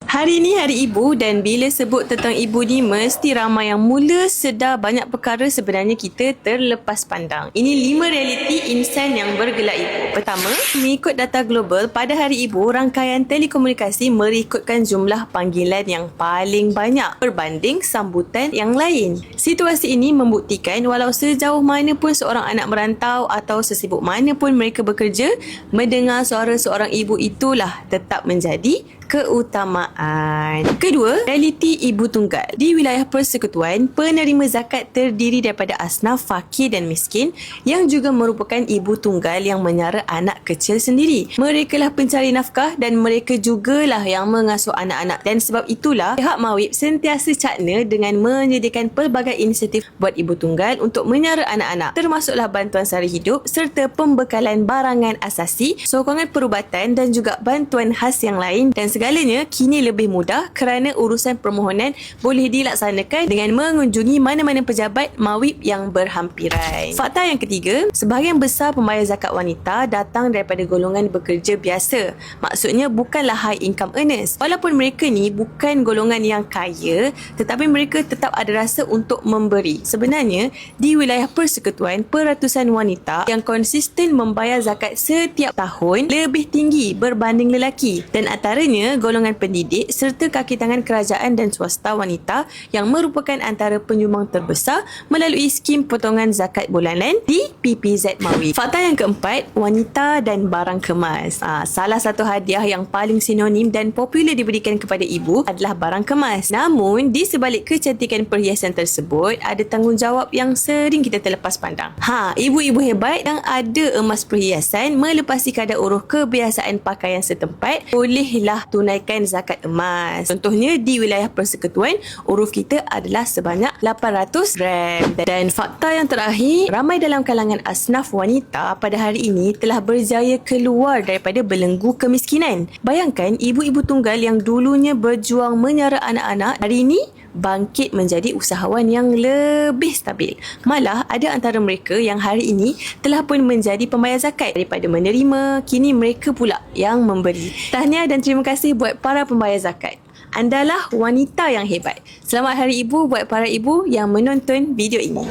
Hari ni Hari Ibu dan bila sebut tentang ibu ni mesti ramai yang mula sedar banyak perkara sebenarnya kita terlepas pandang. Ini 5 realiti insan yang bergelar ibu. Pertama, mengikut data global pada Hari Ibu, rangkaian telekomunikasi merekodkan jumlah panggilan yang paling banyak berbanding sambutan yang lain. Situasi ini membuktikan walau sejauh mana pun seorang anak merantau atau sesibuk mana pun mereka bekerja, mendengar suara seorang ibu itulah tetap menjadi keutamaan. Kedua, realiti ibu tunggal. Di wilayah persekutuan, penerima zakat terdiri daripada asnaf fakir dan miskin yang juga merupakan ibu tunggal yang menyara anak kecil sendiri. Merekalah pencari nafkah dan mereka jugalah yang mengasuh anak-anak, dan sebab itulah pihak Mawib sentiasa cakna dengan menyediakan pelbagai inisiatif buat ibu tunggal untuk menyara anak-anak, termasuklah bantuan sara hidup serta pembekalan barangan asasi, sokongan perubatan dan juga bantuan khas yang lain, dan segalanya kini lebih mudah kerana urusan permohonan boleh dilaksanakan dengan mengunjungi mana-mana pejabat Mawib yang berhampiran. Fakta yang ketiga, sebahagian besar pembayar zakat wanita datang daripada golongan bekerja biasa. Maksudnya bukanlah high income earners. Walaupun mereka ni bukan golongan yang kaya, tetapi mereka tetap ada rasa untuk memberi. Sebenarnya, di wilayah persekutuan, peratusan wanita yang konsisten membayar zakat setiap tahun lebih tinggi berbanding lelaki, dan antaranya golongan pendidik serta kaki tangan kerajaan dan swasta wanita yang merupakan antara penyumbang terbesar melalui skim potongan zakat bulanan di PPZ Mawib. Fakta yang keempat, wanita dan barang kemas. Salah satu hadiah yang paling sinonim dan popular diberikan kepada ibu adalah barang kemas. Namun, di sebalik kecantikan perhiasan tersebut, ada tanggungjawab yang sering kita terlepas pandang. Ibu-ibu hebat yang ada emas perhiasan melepasi kadar uruh kebiasaan pakaian setempat bolehlah tunaikan zakat emas. Contohnya di wilayah persekutuan, uruf kita adalah sebanyak 800 gram. Dan fakta yang terakhir, ramai dalam kalangan asnaf wanita pada hari ini telah berjaya keluar daripada belenggu kemiskinan. Bayangkan ibu-ibu tunggal yang dulunya berjuang menyara anak-anak, hari ini bangkit menjadi usahawan yang lebih stabil. Malah ada antara mereka yang hari ini telah pun menjadi pembayar zakat. Daripada menerima, kini mereka pula yang memberi. Tahniah dan terima kasih buat para pembayar zakat. Andalah wanita yang hebat. Selamat Hari Ibu buat para ibu yang menonton video ini.